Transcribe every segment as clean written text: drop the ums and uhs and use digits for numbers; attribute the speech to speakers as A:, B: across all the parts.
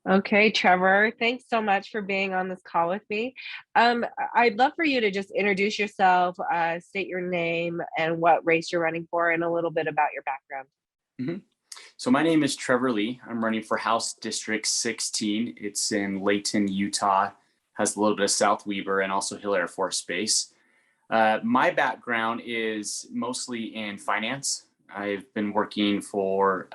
A: Okay, Trevor, thanks so much for being on this call with me. I'd love for you to just introduce yourself, state your name and what race you're running for, and a little bit about your background.
B: Mhm. So my name is Trevor Lee. I'm running for House District 16. It's in Layton, Utah. Has a little bit of South Weber and also Hill Air Force Base. My background is mostly in finance. I've been working for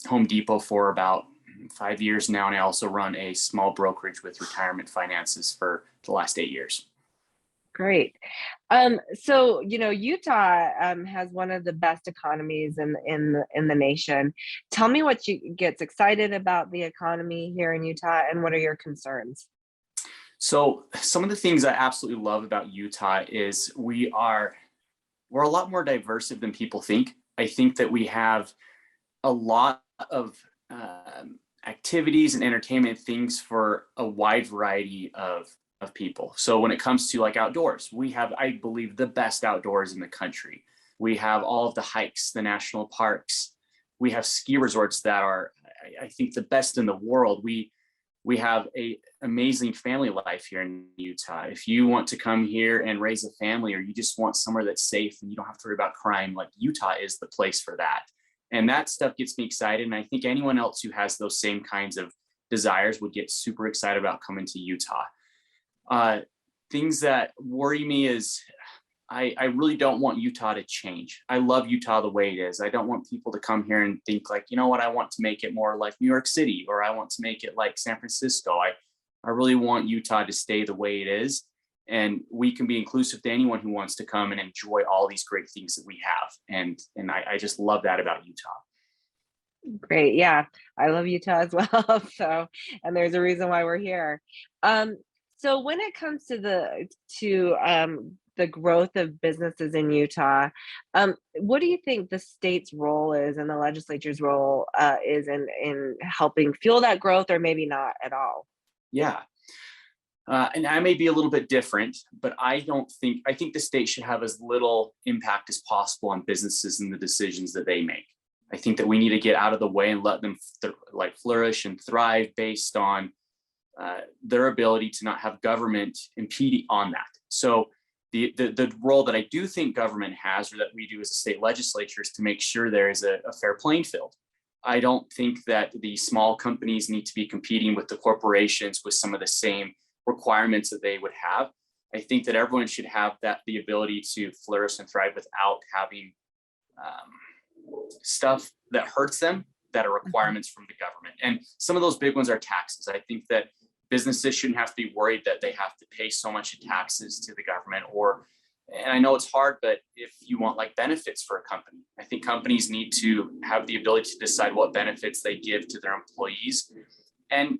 B: Home Depot for about 5 years now, and I also run a small brokerage with retirement finances for the last 8 years.
A: Great. Utah has one of the best economies in the nation. Tell me what you gets excited about the economy here in Utah, and what are your concerns?
B: So some of the things I absolutely love about Utah is we're a lot more diverse than people think. I think that we have a lot of activities and entertainment things for a wide variety of people. So when it comes to like outdoors, we have, I believe, the best outdoors in the country. We have all of the hikes, the national parks. We have ski resorts that are, I think, the best in the world. We have a amazing family life here in Utah. If you want to come here and raise a family, or you just want somewhere that's safe and you don't have to worry about crime, like Utah is the place for that. And that stuff gets me excited. And I think anyone else who has those same kinds of desires would get super excited about coming to Utah. Uh, Things that worry me is I really don't want Utah to change. I love Utah the way it is. I don't want people to come here and think like, you know what, I want to make it more like New York City, or I want to make it like San Francisco. I really want Utah to stay the way it is. And we can be inclusive to anyone who wants to come and enjoy all these great things that we have. And I just love that about Utah.
A: Great. Yeah, I love Utah as well. And there's a reason why we're here. Um, so when it comes to the growth of businesses in Utah, what do you think the state's role is, and the legislature's role is in helping fuel that growth, or maybe not at all?
B: Yeah. And I may be a little bit different, but I think the state should have as little impact as possible on businesses and the decisions that they make. I think that we need to get out of the way and let them flourish and thrive based on their ability to not have government impede on that. So the role that I do think government has, or that we do as a state legislature, is to make sure there is a fair playing field. I don't think that the small companies need to be competing with the corporations with some of the same requirements that they would have. I think that everyone should have the ability to flourish and thrive without having stuff that hurts them, that are
A: Mhm.
B: requirements from the government. And some of those big ones are taxes. I think that businesses shouldn't have to be worried that they have to pay so much in taxes to the government. And I know it's hard, but if you want like benefits for a company, I think companies need to have the ability to decide what benefits they give to their employees. And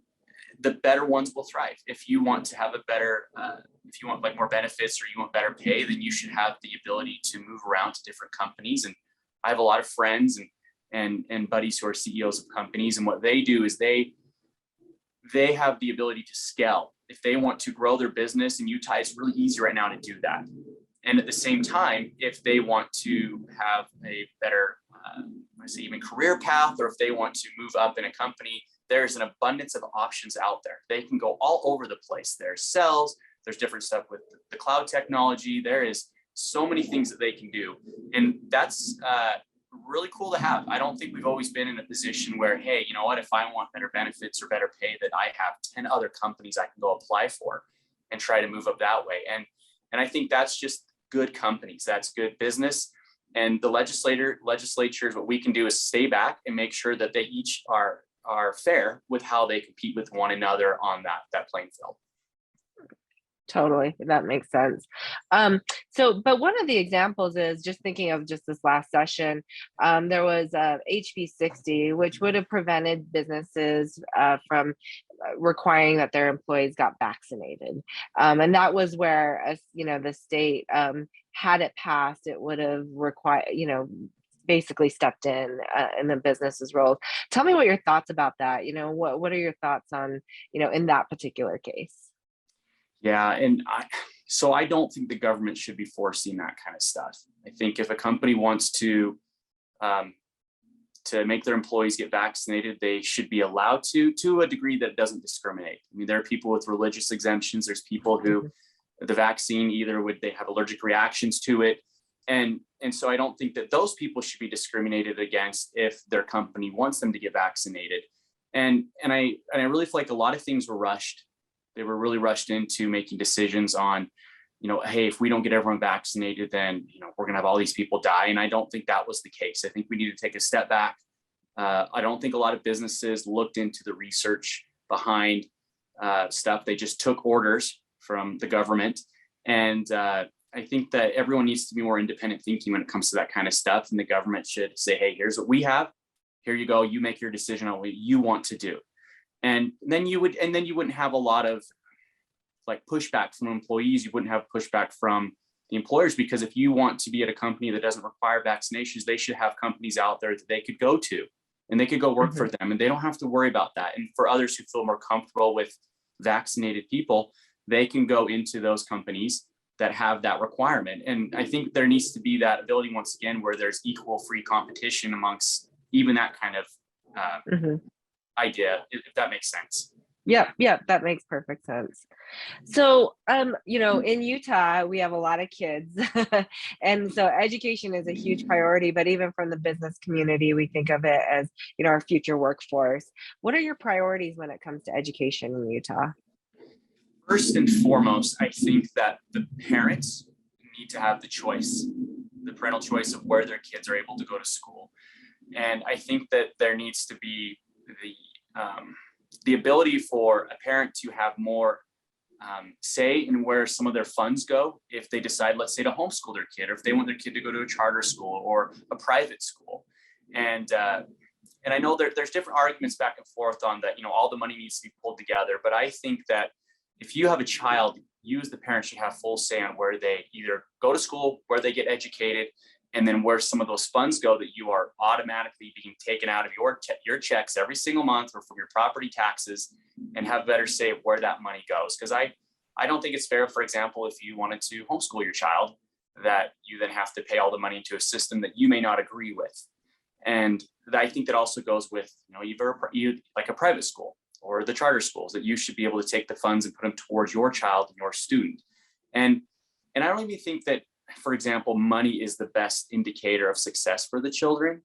B: the better ones will thrive. If you want to have if you want like more benefits, or you want better pay, then you should have the ability to move around to different companies. And I have a lot of friends and buddies who are CEOs of companies, and what they do is they have the ability to scale. If they want to grow their business in Utah, it's really easy right now to do that. And at the same time, if they want to have a better, I say even career path, or if they want to move up in a company, there's an abundance of options out there. They can go all over the place. There's sales, there's different stuff with the cloud technology. There is so many things that they can do. And that's really cool to have. I don't think we've always been in a position where, hey, you know what, if I want better benefits or better pay, that I have 10 other companies I can go apply for and try to move up that way. And I think that's just good companies. That's good business. And the legislatures, what we can do is stay back and make sure that they each are fair with how they compete with one another on that playing field.
A: Totally, that makes sense. But one of the examples is, just thinking of just this last session, there was HB 60, which would have prevented businesses from requiring that their employees got vaccinated. And that was where, the state, had it passed, it would have required, basically stepped in the business's role. Tell me what your thoughts about that. What are your thoughts on, in that particular case?
B: Yeah, so I don't think the government should be forcing that kind of stuff. I think if a company wants to to make their employees get vaccinated, they should be allowed to a degree that doesn't discriminate. I mean, there are people with religious exemptions. There's people who the vaccine they have allergic reactions to it. And so I don't think that those people should be discriminated against if their company wants them to get vaccinated. And I really feel like a lot of things were rushed. They were really rushed into making decisions on, hey, if we don't get everyone vaccinated, then, we're going to have all these people die. And I don't think that was the case. I think we need to take a step back. I don't think a lot of businesses looked into the research behind stuff. They just took orders from the government. And I think that everyone needs to be more independent thinking when it comes to that kind of stuff. And the government should say, hey, here's what we have. Here you go. You make your decision on what you want to do. And then you wouldn't have a lot of like pushback from employees. You wouldn't have pushback from the employers, because if you want to be at a company that doesn't require vaccinations, they should have companies out there that they could go to and they could go work for them, and they don't have to worry about that. And for others who feel more comfortable with vaccinated people, they can go into those companies that have that requirement. And I think there needs to be that ability, once again, where there's equal free competition amongst even that kind of idea, if that makes sense.
A: Yeah, that makes perfect sense. So, in Utah, we have a lot of kids, and so education is a huge priority. But even from the business community, we think of it as, our future workforce. What are your priorities when it comes to education in Utah?
B: First and foremost, I think that the parents need to have the parental choice of where their kids are able to go to school. And I think that there needs to be the ability for a parent to have more say in where some of their funds go if they decide, let's say, to homeschool their kid, or if they want their kid to go to a charter school or a private school. And I know there's different arguments back and forth on that, all the money needs to be pulled together. But I think that if you have a child, you as the parent should have full say on where they either go to school, where they get educated, and then where some of those funds go that you are automatically being taken out of your checks every single month or from your property taxes, and have better say of where that money goes. Because I don't think it's fair, for example, if you wanted to homeschool your child, that you then have to pay all the money into a system that you may not agree with. And I think that also goes with, either like a private school or the charter schools, that you should be able to take the funds and put them towards your child and your student. And I don't even think that, for example, money is the best indicator of success for the children.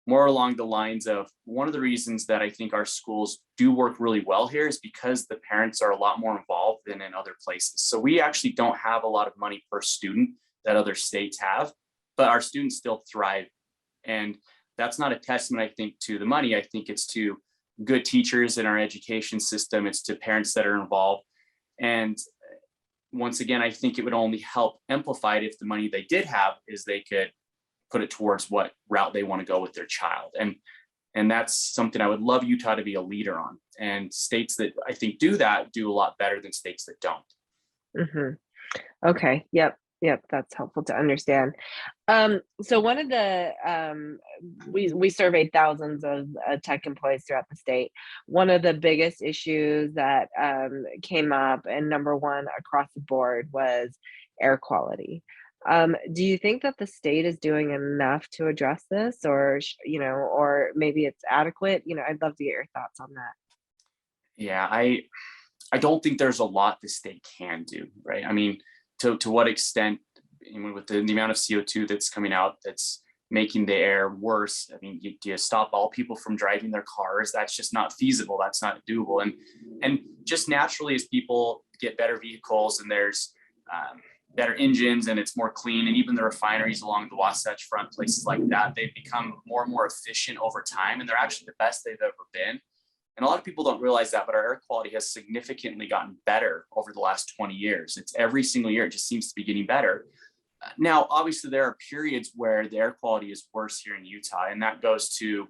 B: More along the lines of, one of the reasons that I think our schools do work really well here is because the parents are a lot more involved than in other places. So we actually don't have a lot of money per student that other states have, but our students still thrive. And that's not a testament, I think, to the money. I think it's to good teachers in our education system. It's to parents that are involved. And once again, I think it would only help amplify it if the money they did have is they could put it towards what route they want to go with their child. And that's something I would love Utah to be a leader on. And states that I think do that do a lot better than states that don't.
A: Okay. Yep. That's helpful to understand. So one of the, we surveyed thousands of tech employees throughout the state. One of the biggest issues that came up, and number one across the board, was air quality. Do you think that the state is doing enough to address this, or, or maybe it's adequate? I'd love to get your thoughts on that.
B: Yeah, I don't think there's a lot the state can do, right? I mean, to what extent, with the amount of CO2 that's coming out, that's making the air worse. I mean, do you stop all people from driving their cars? That's just not feasible. That's not doable. And just naturally, as people get better vehicles and there's better engines and it's more clean, and even the refineries along the Wasatch Front, places like that, they've become more and more efficient over time, and they're actually the best they've ever been. And a lot of people don't realize that, but our air quality has significantly gotten better over the last 20 years. It's every single year, it just seems to be getting better. Now, obviously, there are periods where the air quality is worse here in Utah, and that goes to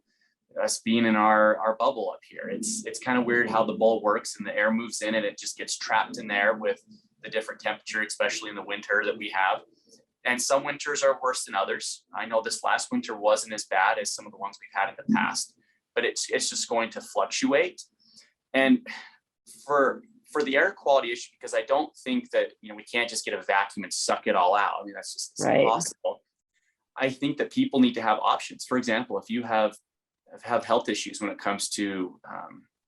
B: us being in our bubble up here. It's kind of weird how the bowl works, and the air moves in and it just gets trapped in there with the different temperature, especially in the winter that we have. And some winters are worse than others. I know this last winter wasn't as bad as some of the ones we've had in the past, but it's just going to fluctuate. And for the air quality issue, because I don't think that, we can't just get a vacuum and suck it all out. I mean, that's impossible. I think that people need to have options. For example, if you have have health issues when it comes to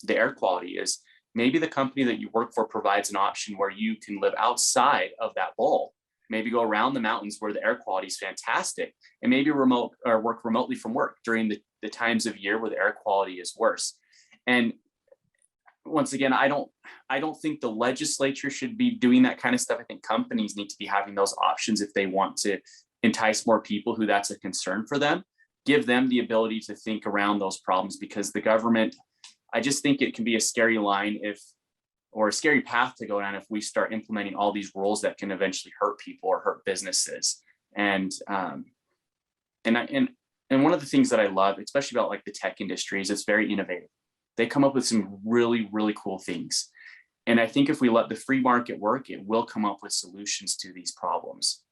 B: the air quality is maybe the company that you work for provides an option where you can live outside of that bowl, maybe go around the mountains where the air quality is fantastic, and maybe remote or work remotely from work during the times of year where the air quality is worse. And once again, I don't think the legislature should be doing that kind of stuff. I think companies need to be having those options if they want to entice more people who that's a concern for them, give them the ability to think around those problems, because the government, I just think it can be a scary line or a scary path to go down if we start implementing all these rules that can eventually hurt people or hurt businesses. And one of the things that I love, especially about like the tech industry, is it's very innovative. They come up with some really, really cool things. And I think if we let the free market work, it will come up with solutions to these problems.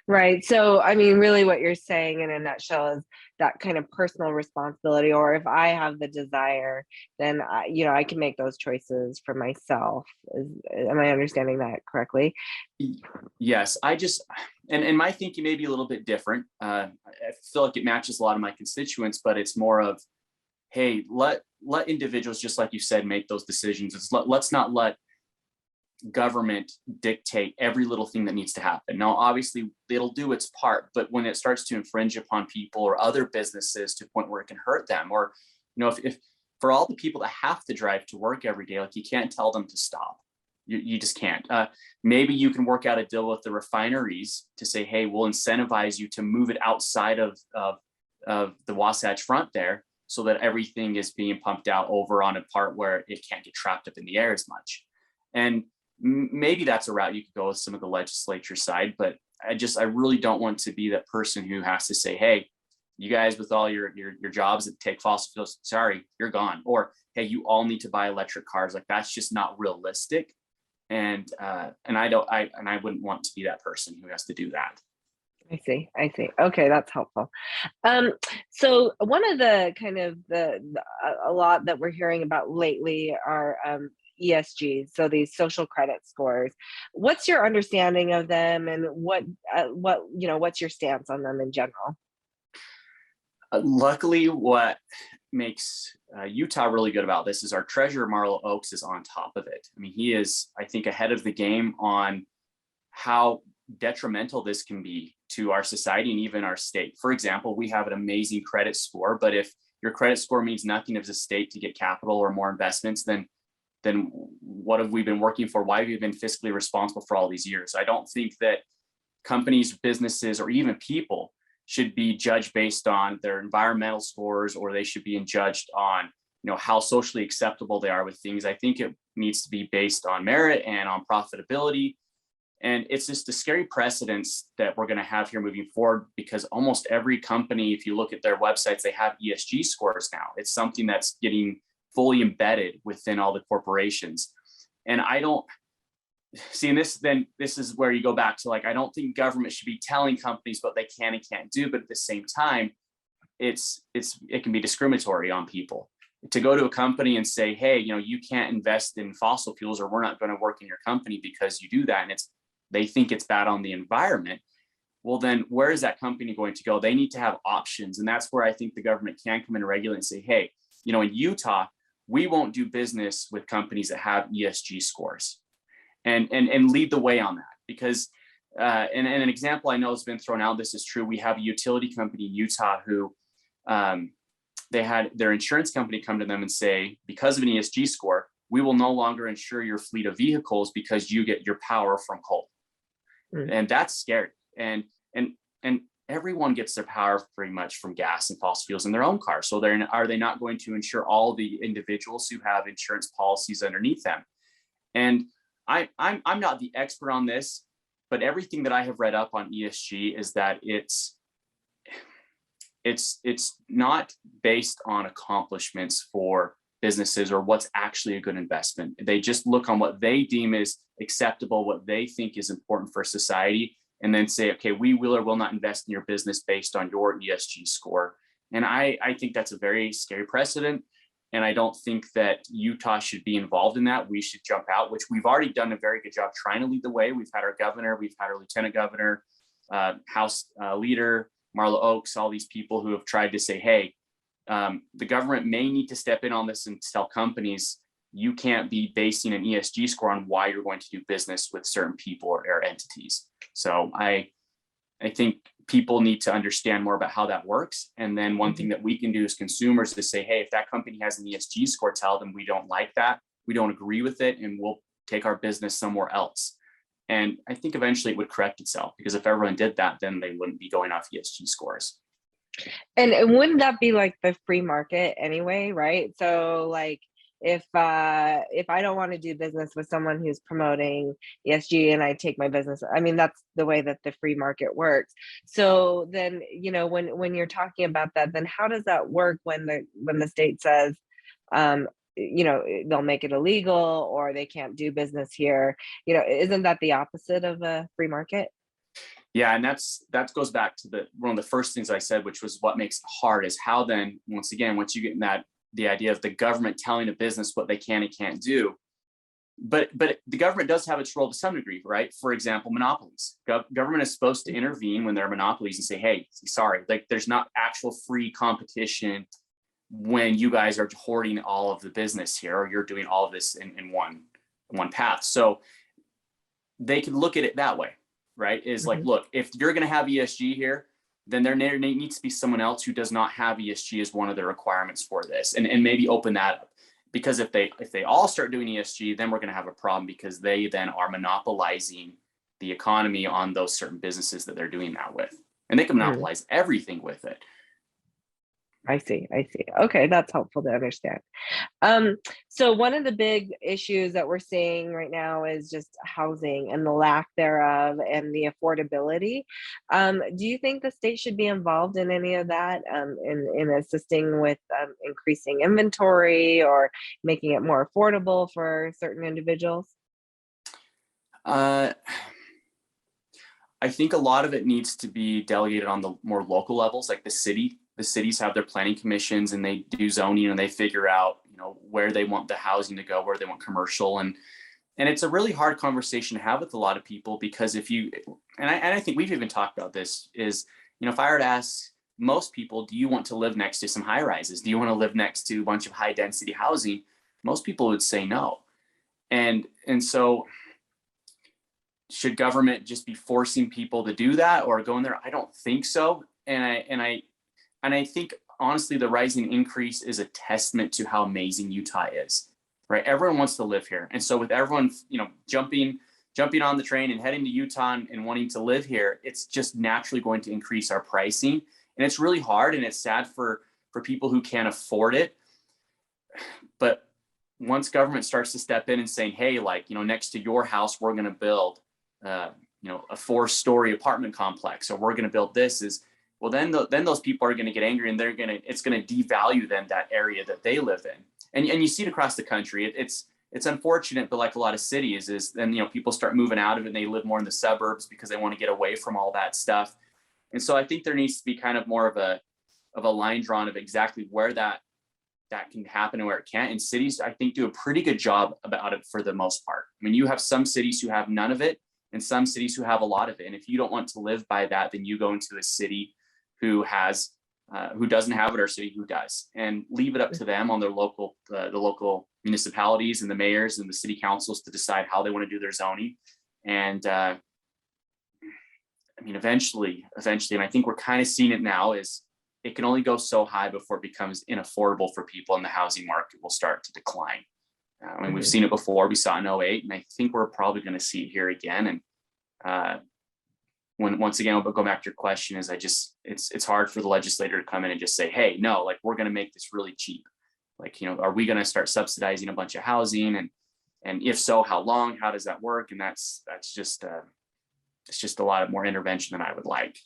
A: Right. So, I mean, really what you're saying in a nutshell is that kind of personal responsibility, or if I have the desire, then I can make those choices for myself. Am I understanding that correctly?
B: Yes, and my thinking may be a little bit different. I feel like it matches a lot of my constituents, but it's more of, hey, let individuals, just like you said, make those decisions. Let's not let government dictate every little thing that needs to happen. Now, obviously, it'll do its part, but when it starts to infringe upon people or other businesses to a point where it can hurt them, or if for all the people that have to drive to work every day, like, you can't tell them to stop. You just can't. Maybe you can work out a deal with the refineries to say, hey, we'll incentivize you to move it outside of the Wasatch Front there, so that everything is being pumped out over on a part where it can't get trapped up in the air as much. And maybe that's a route you could go with some of the legislature side, but I really don't want to be that person who has to say, hey, you guys with all your jobs that take fossil fuels, sorry, you're gone. Or, hey, you all need to buy electric cars. Like, that's just not realistic. And I wouldn't want to be that person who has to do that.
A: I see. Okay, that's helpful. So one of the kind of a lot that we're hearing about lately are ESG, so these social credit scores. What's your understanding of them, and what's your stance on them in general?
B: Luckily, what makes Utah really good about this is our treasurer, Marlo Oaks, is on top of it. I mean, he is, I think, ahead of the game on how detrimental this can be to our society and even our state. For example, we have an amazing credit score, but if your credit score means nothing as a state to get capital or more investments, then what have we been working for? Why have we been fiscally responsible for all these years? I don't think that companies, businesses, or even people should be judged based on their environmental scores, or they should be judged on how socially acceptable they are with things. I think it needs to be based on merit and on profitability. And it's just a scary precedence that we're going to have here moving forward, because almost every company, if you look at their websites, they have ESG scores now. It's something that's getting fully embedded within all the corporations. And I don't see, and this is where you go back to, like, I don't think government should be telling companies what they can and can't do, but at the same time, it can be discriminatory on people to go to a company and say, hey, you can't invest in fossil fuels, or we're not going to work in your company because you do that, and they think it's bad on the environment. Well, then where is that company going to go? They need to have options. And that's where I think the government can come in and regulate and say, hey, in Utah, we won't do business with companies that have ESG scores, and lead the way on that. Because, and an example I know has been thrown out, this is true. We have a utility company in Utah who they had their insurance company come to them and say, because of an ESG score, we will no longer insure your fleet of vehicles because you get your power from coal. And that's scary. And everyone gets their power pretty much from gas and fossil fuels in their own cars. So are they not going to insure all the individuals who have insurance policies underneath them? And I'm not the expert on this, but everything that I have read up on ESG is that it's not based on accomplishments for businesses or what's actually a good investment. They just look on what they deem is acceptable, what they think is important for society, and then say, okay, we will or will not invest in your business based on your ESG score. And I think that's a very scary precedent. And I don't think that Utah should be involved in that. We should jump out, which we've already done a very good job trying to lead the way. We've had our governor, we've had our lieutenant governor, House leader, Marlo Oaks, all these people who have tried to say, hey, The government may need to step in on this and tell companies, you can't be basing an ESG score on why you're going to do business with certain people or entities. So I think people need to understand more about how that works. And then one thing that we can do as consumers is say, hey, if that company has an ESG score, tell them we don't like that, we don't agree with it, and we'll take our business somewhere else. And I think eventually it would correct itself, because if everyone did that, then they wouldn't be going off ESG scores.
A: And wouldn't that be like the free market anyway, right? So like if I don't want to do business with someone who's promoting ESG and I take my business, I mean, that's the way that the free market works. So then, you know, when you're talking about that, then how does that work when the state says, you know, they'll make it illegal or they can't do business here? You know, isn't that the opposite of a free market?
B: Yeah, and that goes back to one of the first things I said, which was what makes it hard is how then, once you get in the idea of the government telling a business what they can and can't do. But the government does have its role to some degree, right? For example, monopolies. Government is supposed to intervene when there are monopolies and say, hey, sorry, like there's not actual free competition when you guys are hoarding all of the business here, or you're doing all of this in one path. So they can look at it that way, right? Is like, look, if you're going to have ESG here, then there needs to be someone else who does not have ESG as one of the requirements for this, and maybe open that up. Because if they all start doing ESG, then we're going to have a problem, because they then are monopolizing the economy on those certain businesses that they're doing that with, and they can monopolize everything with it.
A: I see. Okay, that's helpful to understand. So one of the big issues that we're seeing right now is just housing and the lack thereof and the affordability. Do you think the state should be involved in any of that, in assisting with increasing inventory or making it more affordable for certain individuals?
B: I think a lot of it needs to be delegated on the more local levels, like the city. The cities have their planning commissions and they do zoning and they figure out, you know, where they want the housing to go, where they want commercial. And it's a really hard conversation to have with a lot of people, because if you, and I think we've even talked about this, is, you know, if I were to ask most people, do you want to live next to some high rises? Do you want to live next to a bunch of high density housing? Most people would say no. And so should government just be forcing people to do that or go in there? I don't think so. And I think, honestly, the rising increase is a testament to how amazing Utah is, right? Everyone wants to live here. And so with everyone, you know, jumping on the train and heading to Utah and wanting to live here, it's just naturally going to increase our pricing. And it's really hard, and it's sad for people who can't afford it. But once government starts to step in and saying, hey, like, you know, next to your house, we're going to build, you know, a 4-story apartment complex, or we're going to build this, well, then those people are going to get angry, and it's going to devalue then that area that they live in. And you see it across the country. It's unfortunate, but like a lot of cities, is then, you know, people start moving out of it and they live more in the suburbs because they want to get away from all that stuff. And so I think there needs to be kind of more of a line drawn of exactly where that can happen and where it can't. And cities, I think, do a pretty good job about it for the most part. I mean, you have some cities who have none of it and some cities who have a lot of it. And if you don't want to live by that, then you go into a city who doesn't have it, or city who does, and leave it up to them on their local, the local municipalities and the mayors and the city councils to decide how they want to do their zoning. And I mean, eventually, and I think we're kind of seeing it now, is it can only go so high before it becomes unaffordable for people, and the housing market will start to decline. I mean, we've seen it before. We saw it in 2008, and I think we're probably going to see it here again. And once again, we'll go back to your question, is it's hard for the legislator to come in and just say, hey, no, like, we're going to make this really cheap. Like, you know, are we going to start subsidizing a bunch of housing? And if so, how long? How does that work? And that's just it's just a lot more intervention than I would like.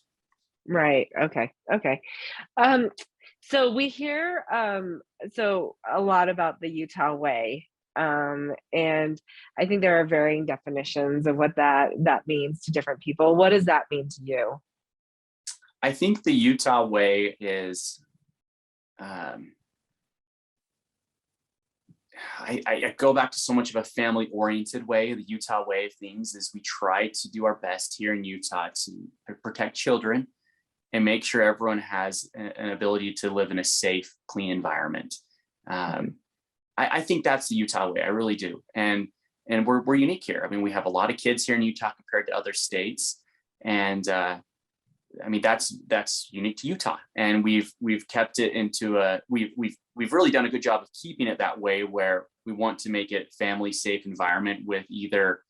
A: Right. Okay. So we hear so a lot about the Utah way. And I think there are varying definitions of what that means to different people. What does that mean to you?
B: I think the Utah way is, I go back to so much of a family-oriented way. The Utah way of things is we try to do our best here in Utah to protect children and make sure everyone has an ability to live in a safe, clean environment. I think that's the Utah way. I really do. And we're unique here. I mean, we have a lot of kids here in Utah compared to other states. And I mean, that's unique to Utah. And we've kept it into we've really done a good job of keeping it that way, where we want to make it family safe environment with either,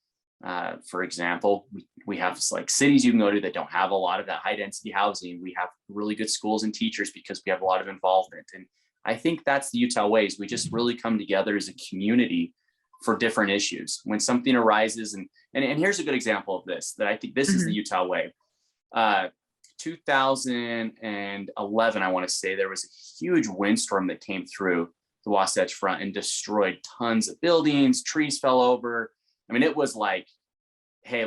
B: for example, we have like cities you can go to that don't have a lot of that high density housing. We have really good schools and teachers because we have a lot of involvement. And I think that's the Utah ways. We just really come together as a community for different issues. When something arises, and here's a good example of this, that I think this is the Utah way. 2011, I want to say, there was a huge windstorm that came through the Wasatch Front and destroyed tons of buildings, trees fell over. I mean, it was like, hey,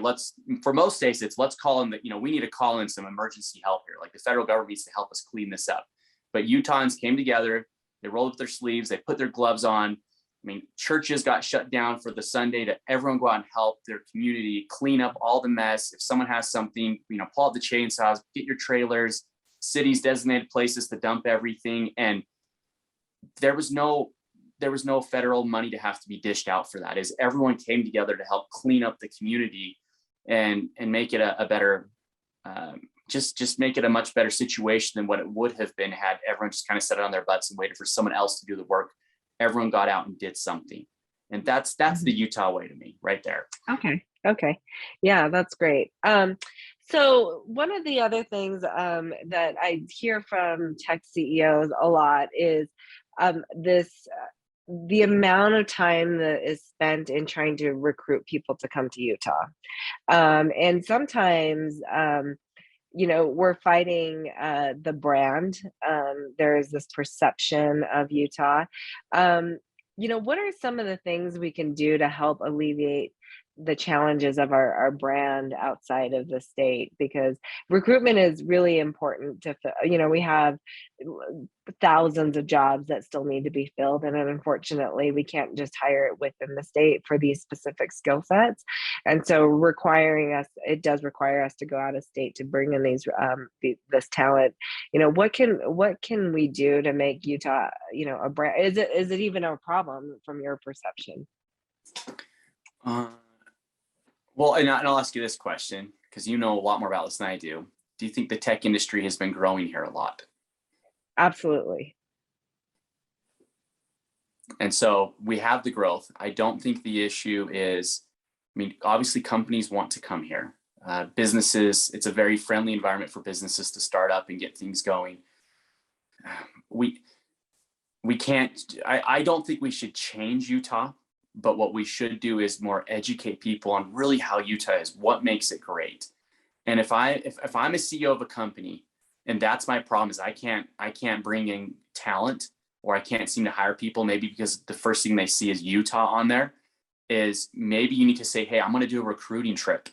B: for most states, let's call in we need to call in some emergency help here. Like the federal government needs to help us clean this up. But Utahns came together, they rolled up their sleeves, they put their gloves on. I mean, churches got shut down for the Sunday to everyone go out and help their community clean up all the mess. If someone has something, pull out the chainsaws, get your trailers, cities designated places to dump everything. And there was no federal money to have to be dished out for that. As everyone came together to help clean up the community and make it a better, just make it a much better situation than what it would have been had everyone just kind of sat on their butts and waited for someone else to do the work. Everyone got out and did something. And that's the Utah way to me right there.
A: Okay. Yeah, that's great. So one of the other things that I hear from tech CEOs a lot is the amount of time that is spent in trying to recruit people to come to Utah. And sometimes, we're fighting the brand. There is this perception of Utah. What are some of the things we can do to help alleviate the challenges of our brand outside of the state? Because recruitment is really important to, we have thousands of jobs that still need to be filled. And unfortunately, we can't just hire it within the state for these specific skill sets. And so it does require us to go out of state to bring in this talent. What can we do to make Utah, a brand? Is it even a problem from your perception?
B: Well, and I'll ask you this question, because you know a lot more about this than I do. Do you think the tech industry has been growing here a lot?
A: Absolutely.
B: And so we have the growth. I don't think the issue is, obviously companies want to come here. Businesses, it's a very friendly environment for businesses to start up and get things going. We can't, I don't think we should change Utah. But what we should do is more educate people on really how Utah is, what makes it great. And if I'm a CEO of a company, and that's my problem, is I can't bring in talent, or I can't seem to hire people, maybe because the first thing they see is Utah on there, is maybe you need to say, hey, I'm going to do a recruiting trip.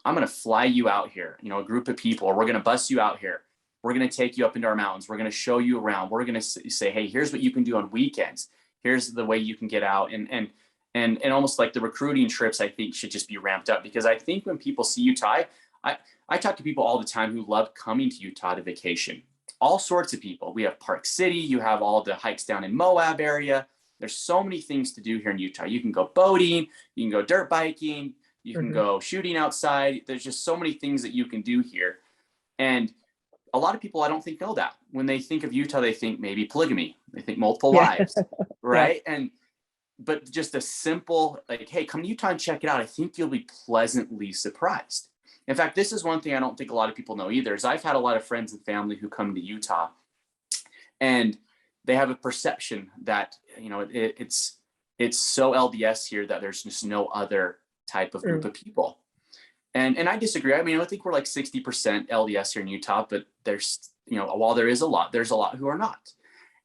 B: I'm going to fly you out here, a group of people, or we're going to bus you out here. We're going to take you up into our mountains. We're going to show you around. We're going to say, hey, here's what you can do on weekends. Here's the way you can get out. And almost like the recruiting trips, I think, should just be ramped up, because I think when people see Utah, I talk to people all the time who love coming to Utah to vacation. All sorts of people. We have Park City. You have all the hikes down in Moab area. There's so many things to do here in Utah. You can go boating. You can go dirt biking. You can go shooting outside. There's just so many things that you can do here. And a lot of people, I don't think, know that. When they think of Utah, they think maybe polygamy. They think multiple wives, right? Yeah. But just a simple, like, hey, come to Utah and check it out. I think you'll be pleasantly surprised. In fact, this is one thing I don't think a lot of people know either, is I've had a lot of friends and family who come to Utah, and they have a perception that, it's so LDS here that there's just no other type of group of people. And I disagree. I think we're like 60% LDS here in Utah, but there's, while there's a lot who are not.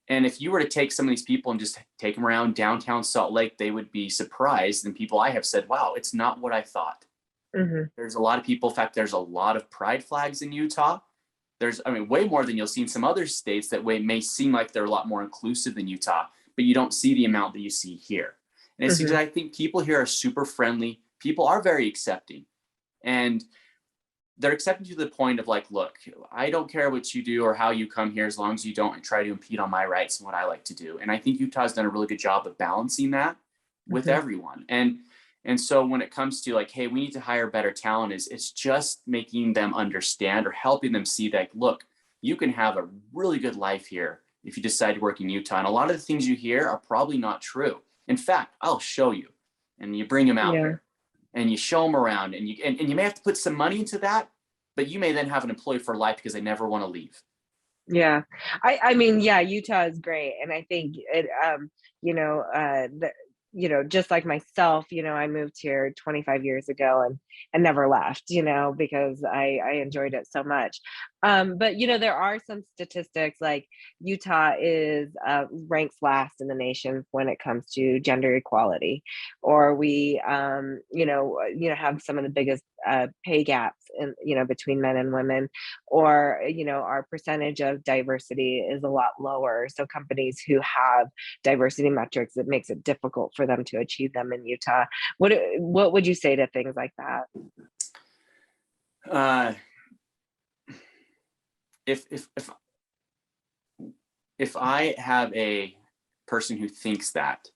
B: And if you were to take some of these people and just take them around downtown Salt Lake, they would be surprised. And people I have said, wow, it's not what I thought. There's a lot of people. In fact, there's a lot of pride flags in Utah. There's, way more than you'll see in some other states that may seem like they're a lot more inclusive than Utah, but you don't see the amount that you see here. And it's because I think people here are super friendly. People are very accepting. And they're accepting to the point of like, look, I don't care what you do or how you come here, as long as you don't try to impede on my rights and what I like to do. And I think Utah's done a really good job of balancing that with everyone. And so when it comes to like, hey, we need to hire better talent, it's just making them understand or helping them see that, look, you can have a really good life here if you decide to work in Utah. And a lot of the things you hear are probably not true. In fact, I'll show you. And you bring them out here and you show them around, and you may have to put some money into that, but you may then have an employee for life because they never want to leave.
A: Yeah. I mean, yeah, Utah is great. And I think it, just like myself, I moved here 25 years ago and never left, because I enjoyed it so much. But there are some statistics like Utah is ranks last in the nation when it comes to gender equality, or we have some of the biggest pay gaps in between men and women, or our percentage of diversity is a lot lower. So companies who have diversity metrics, it makes it difficult for them to achieve them in Utah. What would you say to things like that?
B: If I have a person who thinks that,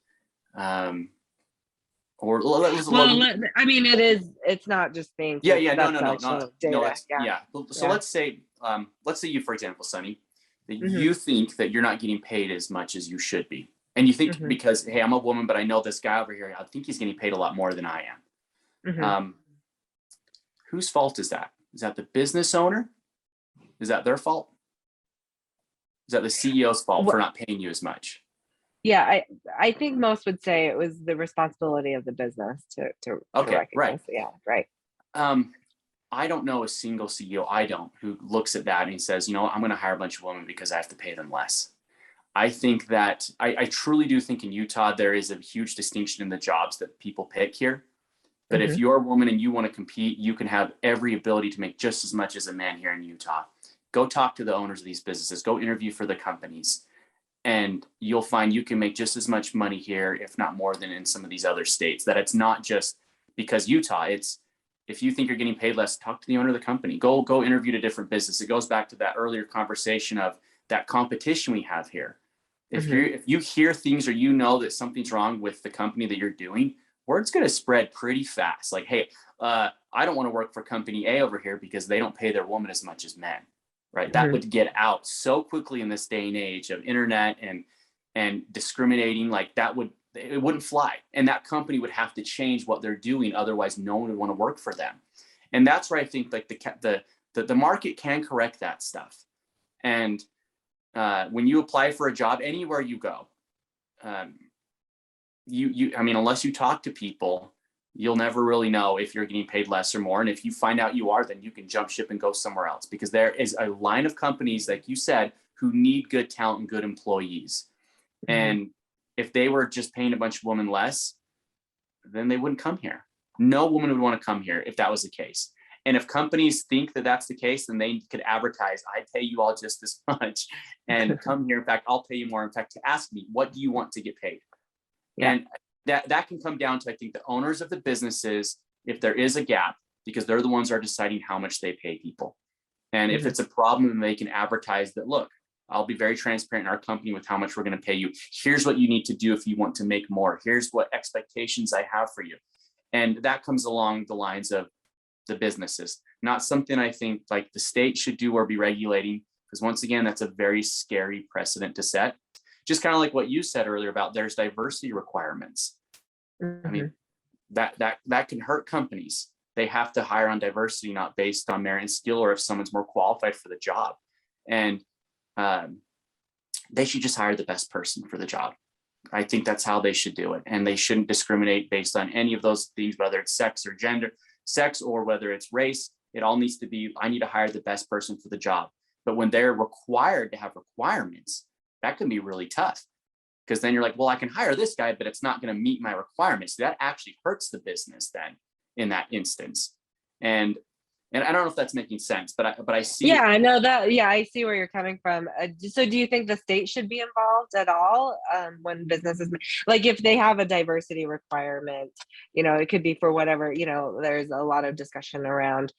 B: I
A: mean, it's not just things.
B: No. So let's say you, for example, Sunny, that you think that you're not getting paid as much as you should be. And you think because, hey, I'm a woman, but I know this guy over here, I think he's getting paid a lot more than I am. Whose fault is that? Is that the business owner? Is that their fault? Is that the CEO's fault for not paying you as much?
A: Yeah, I think most would say it was the responsibility of the business to recognize.
B: Right.
A: Yeah, right.
B: I don't know a single CEO who looks at that and he says, I'm going to hire a bunch of women because I have to pay them less. I think that I truly do think in Utah, there is a huge distinction in the jobs that people pick here. But if you're a woman and you want to compete, you can have every ability to make just as much as a man here in Utah. Go talk to the owners of these businesses, go interview for the companies, and you'll find you can make just as much money here, if not more than in some of these other states. That it's not just because Utah, it's if you think you're getting paid less, talk to the owner of the company, go interview to different business. It goes back to that earlier conversation of that competition we have here. If you hear things or that something's wrong with the company that you're doing, word's going to spread pretty fast. Like, hey, I don't want to work for company A over here because they don't pay their woman as much as men, right? That would get out so quickly in this day and age of internet and discriminating. Like it wouldn't fly. And that company would have to change what they're doing. Otherwise, no one would want to work for them. And that's where I think like the market can correct that stuff. And when you apply for a job anywhere you go, unless you talk to people, you'll never really know if you're getting paid less or more. And if you find out you are, then you can jump ship and go somewhere else, because there is a line of companies, like you said, who need good talent and good employees. And if they were just paying a bunch of women less, then they wouldn't come here. No woman would want to come here if that was the case. And if companies think that that's the case, then they could advertise, I pay you all just as much and come here. In fact, I'll pay you more. In fact, to ask me, what do you want to get paid? Yeah. And that can come down to, I think, the owners of the businesses, if there is a gap, because they're the ones who are deciding how much they pay people. And if it's a problem, then they can advertise that, look, I'll be very transparent in our company with how much we're going to pay you. Here's what you need to do if you want to make more. Here's what expectations I have for you. And that comes along the lines of the businesses, not something I think like the state should do or be regulating, because once again, that's a very scary precedent to set. Just kind of like what you said earlier about there's diversity requirements. I mean, that can hurt companies. They have to hire on diversity, not based on merit and skill, or if someone's more qualified for the job. And they should just hire the best person for the job. I think that's how they should do it. And they shouldn't discriminate based on any of those things, whether it's sex or whether it's race. It all needs to be, I need to hire the best person for the job. But when they're required to have requirements, that can be really tough, because then you're like, well, I can hire this guy, but it's not going to meet my requirements. So that actually hurts the business then in that instance. And And I don't know if that's making sense, but I see.
A: Yeah, I know that. Yeah, I see where you're coming from. So do you think the state should be involved at all when businesses, like if they have a diversity requirement, it could be for whatever, there's a lot of discussion around,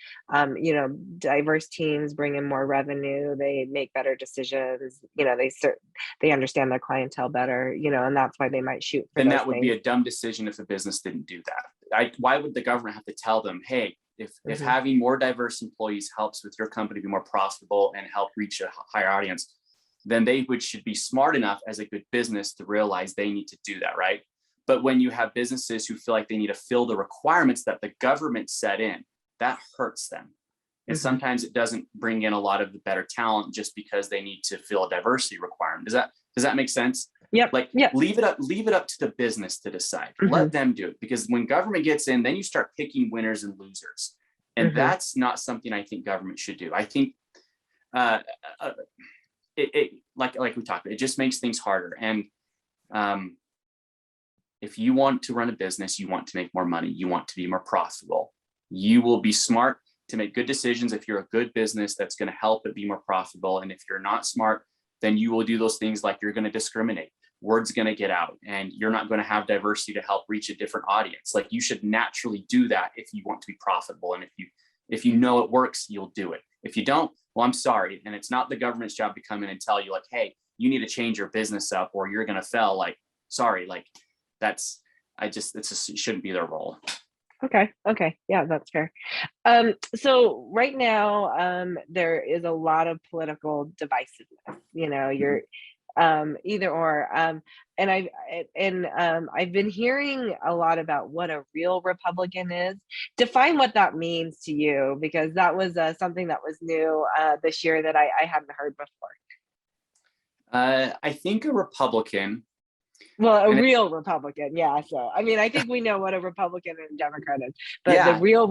A: diverse teams bring in more revenue, they make better decisions, they understand their clientele better, and that's why they might shoot for
B: Then
A: those
B: that would
A: things.
B: be a dumb decision if a business didn't do that. Why would the government have to tell them, hey, if having more diverse employees helps with your company be more profitable and help reach a higher audience, then they should be smart enough as a good business to realize they need to do that, right? But when you have businesses who feel like they need to fill the requirements that the government set in, that hurts them. And sometimes it doesn't bring in a lot of the better talent just because they need to fill a diversity requirement. Does that make sense?
A: Yep.
B: Like,
A: yep.
B: leave it up to the business to decide. Let them do it, because when government gets in, then you start picking winners and losers, and that's not something I think government should do. I think it like we talked about, it just makes things harder. And if you want to run a business, you want to make more money, you want to be more profitable, you will be smart to make good decisions if you're a good business that's going to help it be more profitable. And if you're not smart, then you will do those things like you're going to discriminate. Word's going to get out, and you're not going to have diversity to help reach a different audience. Like, you should naturally do that if you want to be profitable. And if you know it works, you'll do it. If you don't, well, I'm sorry. And it's not the government's job to come in and tell you like, hey, you need to change your business up or you're going to fail. Like, sorry, like it shouldn't be their role.
A: Okay. Yeah, that's fair. So right now, there is a lot of political divisiveness, you're either or. And I've been hearing a lot about what a real Republican is. Define what that means to you, because that was something that was new this year that I hadn't heard before.
B: I think a Republican.
A: Well, a real Republican, yeah. So, I mean, I think we know what a Republican and Democrat is, but
B: Yeah.
A: the real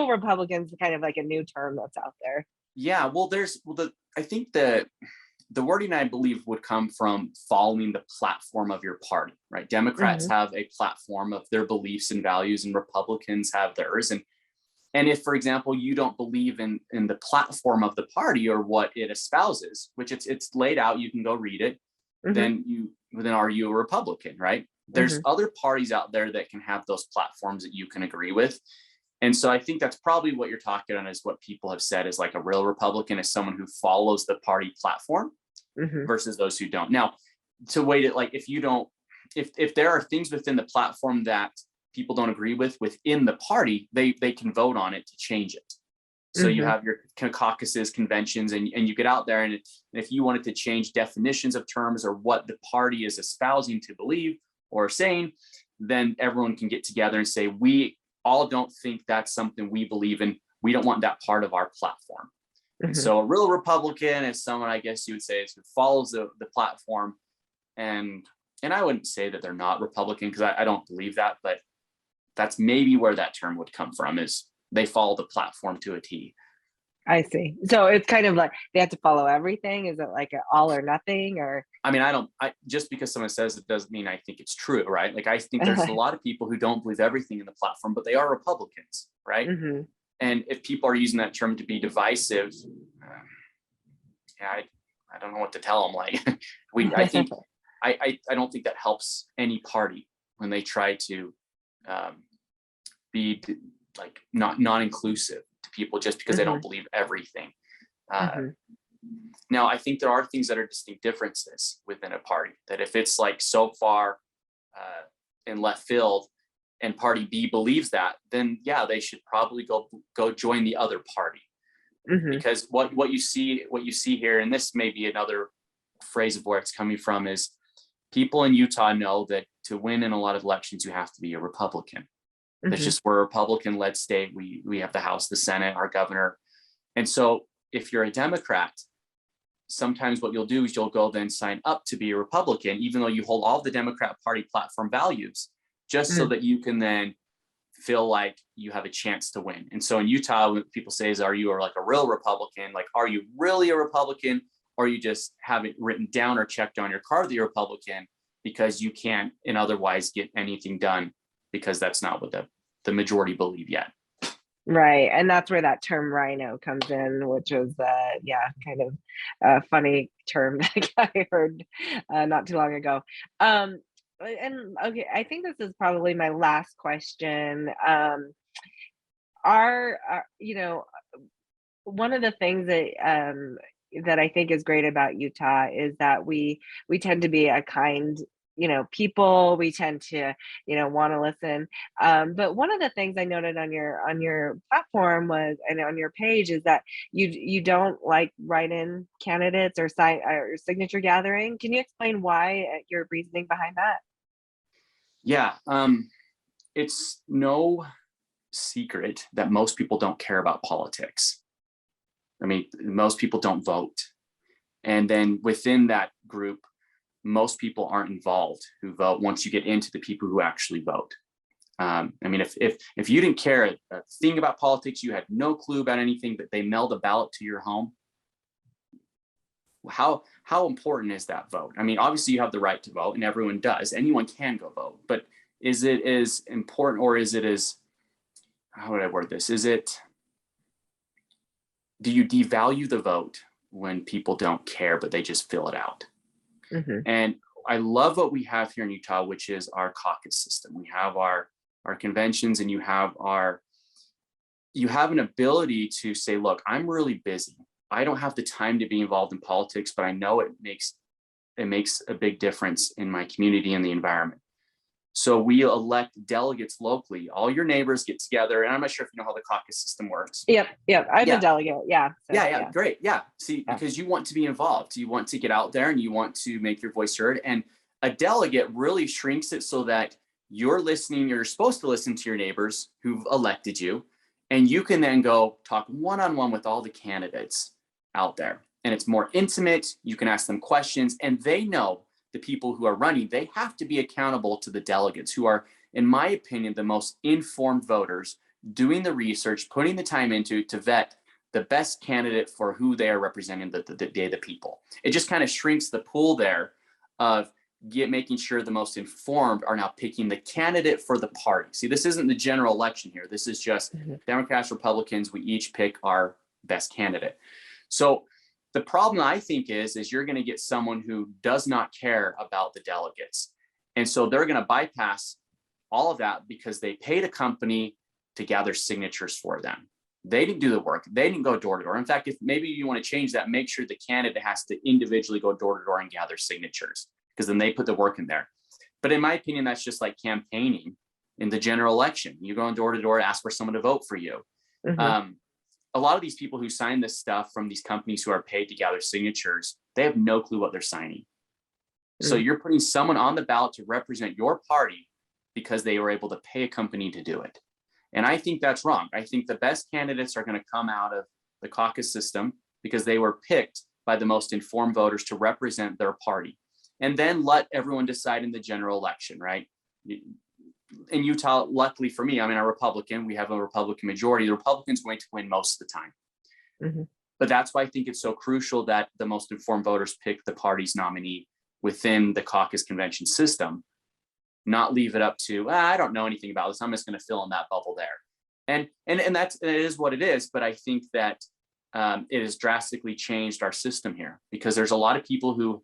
A: Republicans is kind of like a new term that's out there.
B: Yeah, well, I think the wording, I believe, would come from following the platform of your party, right? Democrats have a platform of their beliefs and values, and Republicans have theirs. And if, for example, you don't believe in the platform of the party or what it espouses, which it's laid out, you can go read it, then are you a Republican, right? There's other parties out there that can have those platforms that you can agree with. And so I think that's probably what you're talking on, is what people have said is like a real Republican is someone who follows the party platform versus those who don't. Now, to wait it, like if there are things within the platform that people don't agree with within the party, they can vote on it to change it. So you have your caucuses, conventions, and you get out there, and if you wanted to change definitions of terms or what the party is espousing to believe or saying, then everyone can get together and say, we all don't think that's something we believe in. We don't want that part of our platform. And so a real Republican is someone, I guess you would say, who follows the platform. And I wouldn't say that they're not Republican, because I don't believe that, but that's maybe where that term would come from, is they follow the platform to a T.
A: I see. So it's kind of like they have to follow everything. Is it like an all or nothing? Or
B: I mean, just because someone says it doesn't mean I think it's true, right? Like, I think there's a lot of people who don't believe everything in the platform, but they are Republicans, right? And if people are using that term to be divisive, I don't know what to tell them. Like, I don't think that helps any party when they try to be like not inclusive to people just because they don't believe everything. Now, I think there are things that are distinct differences within a party, that if it's like so far in left field and party B believes that, then yeah, they should probably go join the other party. Because what you see here, and this may be another phrase of where it's coming from, is people in Utah know that to win in a lot of elections, you have to be a Republican. That's just, we're a Republican-led state. We have the House, the Senate, our governor. And so if you're a Democrat, sometimes what you'll do is you'll go then sign up to be a Republican, even though you hold all the Democrat Party platform values, just so that you can then feel like you have a chance to win. And so in Utah, when people say, are you like a real Republican? Like, are you really a Republican? Or you just have it written down or checked on your card that you're a Republican because you can't and otherwise get anything done, because that's not what the majority believe yet.
A: Right. And that's where that term rhino comes in, which was, yeah, kind of a funny term that I heard not too long ago. And okay, I think this is probably my last question. You know, one of the things that I think is great about Utah is that we tend to be a kind, people. We tend to, want to listen. But one of the things I noted on your platform was, and on your page, is that you don't like write-in candidates or sign or signature gathering. Can you explain why, your reasoning behind that?
B: Yeah, it's no secret that most people don't care about politics. I mean, most people don't vote. And then within that group, most people aren't involved who vote once you get into the people who actually vote. I mean, if you didn't care a thing about politics, you had no clue about anything, but they mailed a ballot to your home, how important is that vote? I mean, obviously you have the right to vote, and everyone does. Anyone can go vote, but is it as important, or is it as, how would I word this? Do you devalue the vote when people don't care, but they just fill it out?
A: Hmm.
B: And I love what we have here in Utah, which is our caucus system. We have our conventions, and you have an ability to say, look, I'm really busy. I don't have the time to be involved in politics, but I know it makes a big difference in my community and the environment. So we elect delegates locally. All your neighbors get together, and I'm not sure if you know how the caucus system works.
A: Yep, yep. I'm a
B: Yeah.
A: delegate. Yeah. So,
B: Yeah, great. Yeah. See,
A: Yeah.
B: because you want to be involved, you want to get out there and you want to make your voice heard. And a delegate really shrinks it so that you're supposed to listen to your neighbors who've elected you, and you can then go talk one-on-one with all the candidates out there. And it's more intimate. You can ask them questions, and they know, the people who are running, they have to be accountable to the delegates, who are, in my opinion, the most informed voters, doing the research, putting the time into to vet the best candidate for who they are representing the people. It just kind of shrinks the pool there of making sure the most informed are now picking the candidate for the party. See, this isn't the general election here. This is just Democrats, Republicans. We each pick our best candidate. So the problem, I think, is you're going to get someone who does not care about the delegates. And so they're going to bypass all of that because they paid a company to gather signatures for them. They didn't do the work. They didn't go door to door. In fact, if maybe you want to change that, make sure the candidate has to individually go door to door and gather signatures, because then they put the work in there. But in my opinion, that's just like campaigning in the general election. You go door to door, ask for someone to vote for you. A lot of these people who sign this stuff from these companies who are paid to gather signatures, they have no clue what they're signing. So you're putting someone on the ballot to represent your party because they were able to pay a company to do it. And I think that's wrong. I think the best candidates are going to come out of the caucus system because they were picked by the most informed voters to represent their party. And then let everyone decide in the general election, right? In Utah, luckily for me, I'm a Republican. We have a Republican majority. The Republican's going to win most of the time. But that's why I think it's so crucial that the most informed voters pick the party's nominee within the caucus convention system, not leave it up to, I don't know anything about this, I'm just going to fill in that bubble there. And it is what it is. But I think that it has drastically changed our system here, because there's a lot of people who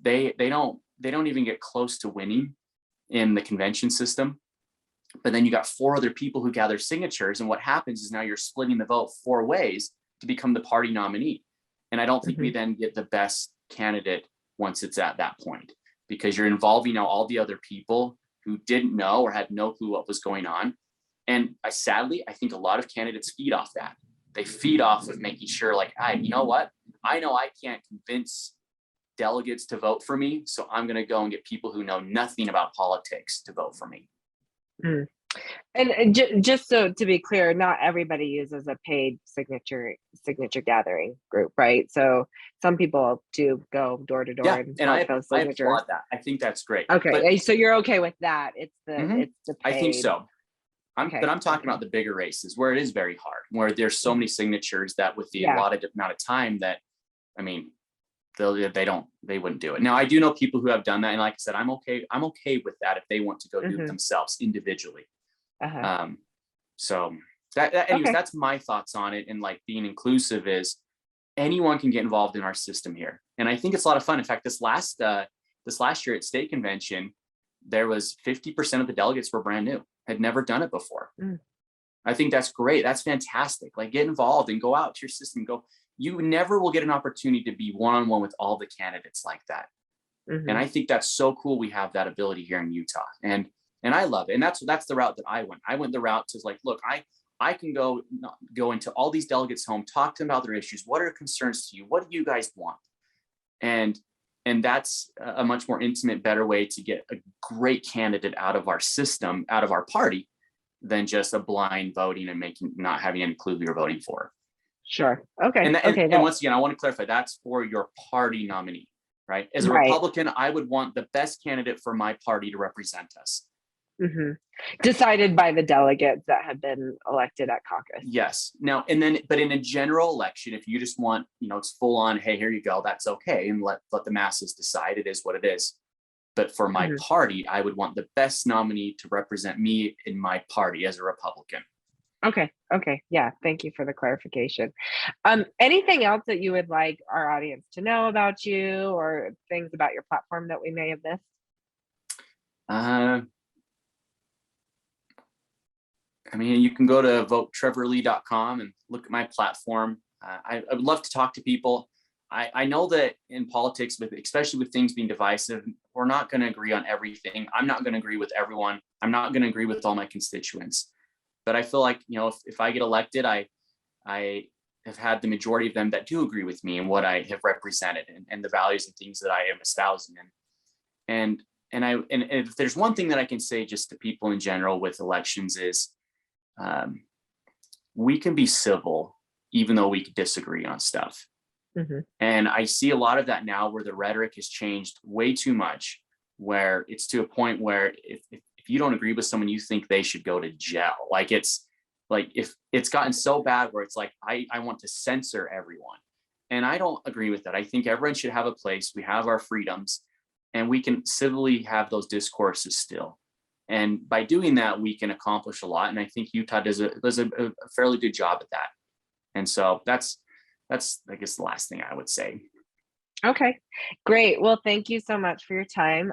B: they don't even get close to winning in the convention system. But then you got 4 other people who gather signatures, and what happens is now you're splitting the vote 4 ways to become the party nominee. And I don't think we then get the best candidate once it's at that point, because you're involving now all the other people who didn't know or had no clue what was going on. And sadly, I think a lot of candidates feed off that. They feed off of making sure, like, you know what? I know I can't convince delegates to vote for me, so I'm going to go and get people who know nothing about politics to vote for me.
A: And just so to be clear, not everybody uses a paid signature gathering group, right? So some people do go door to door and
B: I
A: signatures.
B: applaud that. I think that's great.
A: Okay, so you're okay with that? It's the paid.
B: I think so. But I'm talking about the bigger races where it is very hard, where there's so many signatures that with the allotted amount of time that, I mean, they wouldn't do it. Now, I do know people who have done that, and like I said, I'm okay with that if they want to go do it themselves individually. So Anyways,
A: Okay.
B: that's my thoughts on it. And like being inclusive is anyone can get involved in our system here. And I think it's a lot of fun. In fact, this last year at state convention, there was 50% of the delegates were brand new, had never done it before.
A: Mm.
B: I think that's great. That's fantastic. Like get involved and go out to your system. You never will get an opportunity to be one-on-one with all the candidates like that.
A: Mm-hmm.
B: And I think that's so cool. We have that ability here in Utah, and I love it. And that's the route that I went. I went the route to like, look, I can go into all these delegates' home, talk to them about their issues. What are concerns to you? What do you guys want? And that's a much more intimate, better way to get a great candidate out of our system, out of our party, than just a blind voting and not having any clue who you're voting for.
A: Sure. Okay.
B: And once again, I want to clarify, that's for your party nominee, right? As a
A: Right.
B: Republican, I would want the best candidate for my party to represent us.
A: Mm-hmm. Decided by the delegates that have been elected at caucus.
B: Yes. Now, but in a general election, if you just want, it's full on, hey, here you go, that's okay. And let the masses decide. It is what it is. But for my party, I would want the best nominee to represent me in my party as a Republican.
A: Okay. Yeah. Thank you for the clarification. Anything else that you would like our audience to know about you, or things about your platform that we may have missed?
B: I mean, you can go to votetrevorlee.com and look at my platform. I would love to talk to people. I know that in politics, especially with things being divisive, we're not going to agree on everything. I'm not going to agree with everyone. I'm not going to agree with all my constituents. But I feel like, if I get elected, I have had the majority of them that do agree with me and what I have represented and the values and things that I am espousing. And if there's one thing that I can say just to people in general with elections is, we can be civil even though we could disagree on stuff.
A: Mm-hmm.
B: And I see a lot of that now where the rhetoric has changed way too much, where it's to a point where if you don't agree with someone, you think they should go to jail. Like if it's gotten so bad where it's like, I want to censor everyone. And I don't agree with that. I think everyone should have a place. We have our freedoms and we can civilly have those discourses still. And by doing that, we can accomplish a lot. And I think Utah does a fairly good job at that. And so that's, I guess, the last thing I would say.
A: Okay, great. Well, thank you so much for your time.